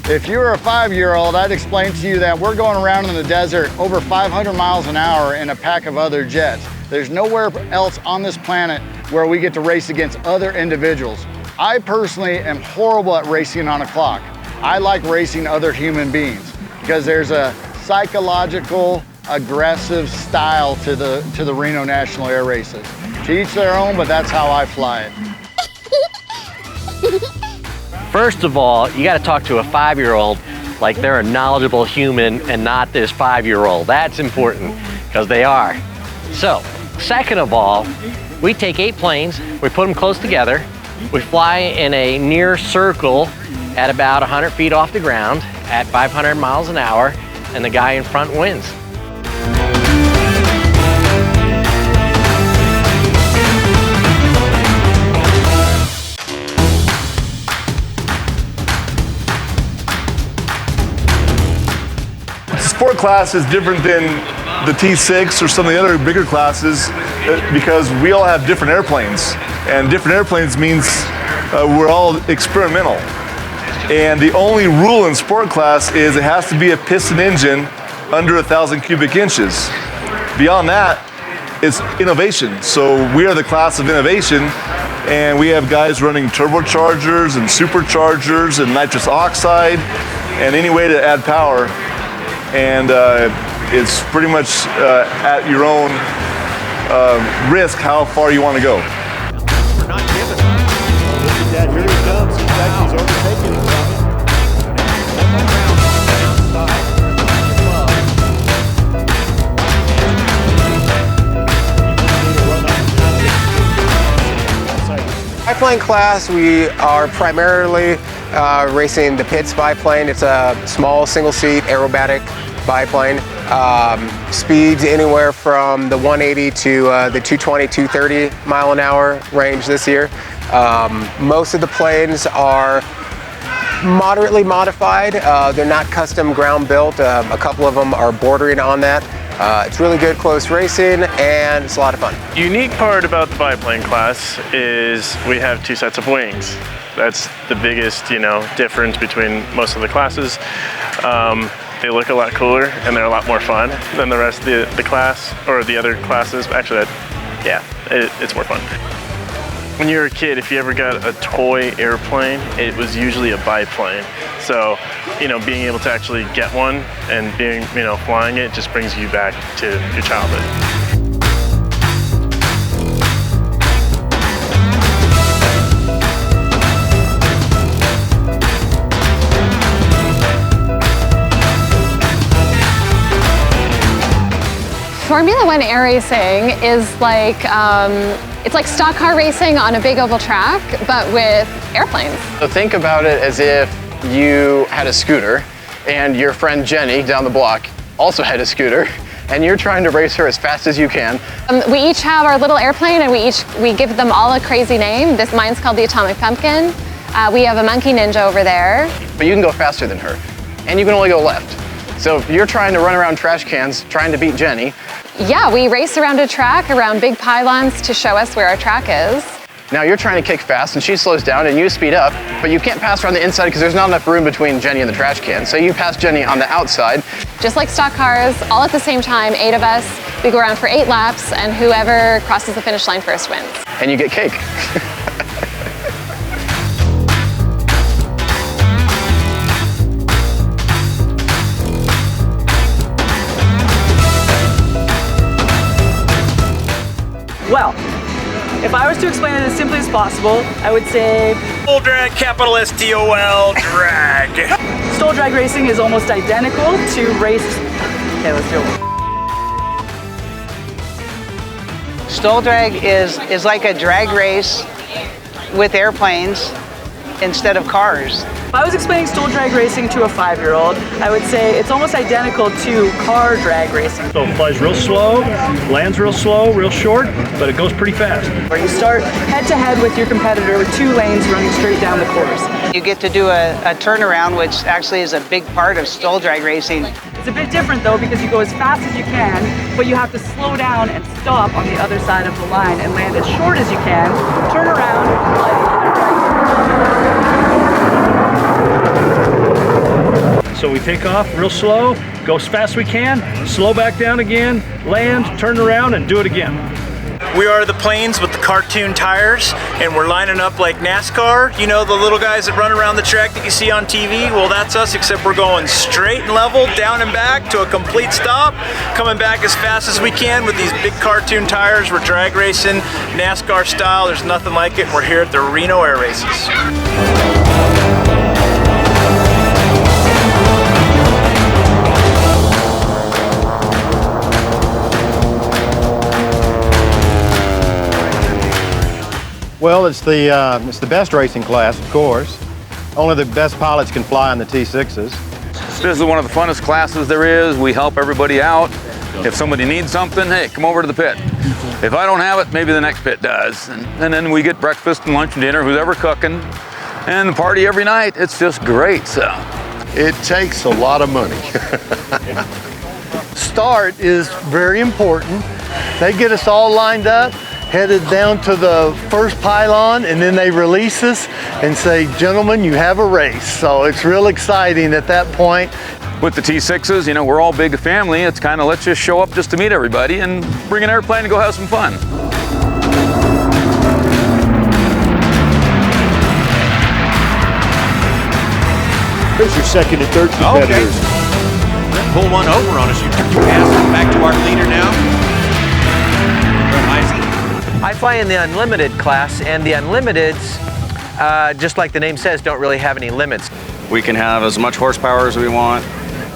If you were a 5-year-old, I'd explain to you that we're going around in the desert over 500 miles an hour in a pack of other jets. There's nowhere else on this planet where we get to race against other individuals. I personally am horrible at racing on a clock. I like racing other human beings because there's a psychological, aggressive style to the Reno National Air Races. To each their own, but that's how I fly it. First of all, you got to talk to a 5-year-old like they're a knowledgeable human and not this 5-year-old. That's important, because they are. So, second of all, we take 8 planes, we put them close together, we fly in a near circle at about 100 feet off the ground at 500 miles an hour, and the guy in front wins. Sport class is different than the T6 or some of the other bigger classes because we all have different airplanes, and different airplanes means we're all experimental. And the only rule in sport class is it has to be a piston engine under 1,000 cubic inches. Beyond that, it's innovation. So we are the class of innovation, and we have guys running turbochargers and superchargers and nitrous oxide and any way to add power. And it's pretty much at your own risk how far you want to go. We're not giving up. Look at that, here he comes. In fact, he's overtaking him. Biplane class, we are primarily racing the Pitts biplane. It's a small single-seat aerobatic biplane. Speeds anywhere from the 180 to the 220, 230 mile an hour range this year. Most of the planes are moderately modified. They're not custom ground built. A couple of them are bordering on that. It's really good close racing, and it's a lot of fun. The unique part about the biplane class is we have 2 sets of wings. That's the biggest, difference between most of the classes. They look a lot cooler and they're a lot more fun than the rest of the class or the other classes. Actually, it's more fun. When you were a kid, if you ever got a toy airplane, it was usually a biplane. So, being able to actually get one and being, flying it just brings you back to your childhood. Formula One air racing is like, it's like stock car racing on a big oval track, but with airplanes. So think about it as if you had a scooter and your friend Jenny down the block also had a scooter, and you're trying to race her as fast as you can. We each have our little airplane, and we give them all a crazy name. Mine's called the Atomic Pumpkin. We have a Monkey Ninja over there. But you can go faster than her, and you can only go left. So if you're trying to run around trash cans trying to beat Jenny. Yeah, we race around a track, around big pylons to show us where our track is. Now you're trying to kick fast and she slows down and you speed up, but you can't pass her on the inside because there's not enough room between Jenny and the trash can. So you pass Jenny on the outside. Just like stock cars, all at the same time, 8 of us. We go around for 8 laps, and whoever crosses the finish line first wins. And you get cake. Well, if I was to explain it as simply as possible, I would say Stole drag, capital S-T-O-L, drag. stole drag racing is almost identical to race. Okay, let's do it. Stole drag is like a drag race with airplanes instead of cars. If I was explaining stole drag racing to a 5-year-old, I would say it's almost identical to car drag racing. So it flies real slow, lands real slow, real short, but it goes pretty fast. Where you start head-to-head with your competitor with 2 lanes running straight down the course. You get to do a turnaround, which actually is a big part of stole drag racing. It's a bit different though, because you go as fast as you can, but you have to slow down and stop on the other side of the line and land as short as you can, turn around, and fly the other drag. So we take off real slow, go as fast as we can, slow back down again, land, turn around, and do it again. We are the planes with the cartoon tires, and we're lining up like NASCAR. You know, the little guys that run around the track that you see on TV? Well, that's us, except we're going straight and level, down and back to a complete stop, coming back as fast as we can with these big cartoon tires. We're drag racing, NASCAR style. There's nothing like it, and we're here at the Reno Air Races. Well, it's the best racing class, of course. Only the best pilots can fly in the T6s. This is one of the funnest classes there is. We help everybody out. If somebody needs something, hey, come over to the pit. If I don't have it, maybe the next pit does. And then we get breakfast and lunch and dinner, who's ever cooking, and the party every night. It's just great, so. It takes a lot of money. Start is very important. They get us all lined up, headed down to the first pylon, and then they release us and say, gentlemen, you have a race. So it's real exciting at that point. With the T6s, you know, we're all big family. It's kind of, let's just show up just to meet everybody and bring an airplane and go have some fun. Here's your second and third competitors. Okay. Pull one over on us. You pass it back to our leader now. I fly in the unlimited class, and the unlimiteds, just like the name says, don't really have any limits. We can have as much horsepower as we want.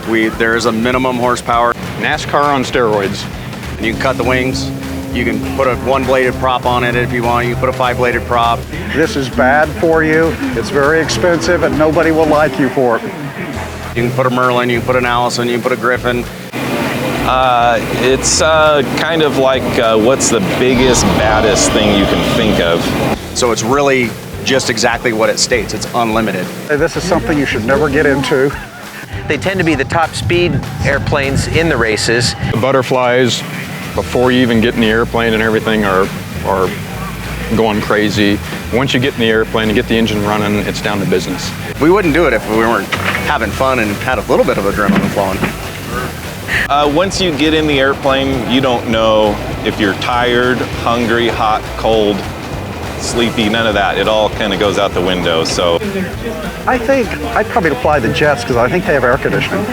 There's a minimum horsepower. NASCAR on steroids. And you can cut the wings. You can put a one-bladed prop on it if you want. You can put a five-bladed prop. This is bad for you. It's very expensive, and nobody will like you for it. You can put a Merlin, you can put an Allison, you can put a Griffin. It's kind of like what's the biggest, baddest thing you can think of. So it's really just exactly what it states. It's unlimited. This is something you should never get into. They tend to be the top speed airplanes in the races. The butterflies, before you even get in the airplane and everything, are going crazy. Once you get in the airplane and get the engine running, it's down to business. We wouldn't do it if we weren't having fun and had a little bit of adrenaline flowing. Once you get in the airplane, you don't know if you're tired, hungry, hot, cold, sleepy, none of that. It all kind of goes out the window, so. I think I'd probably fly the jets because I think they have air conditioning.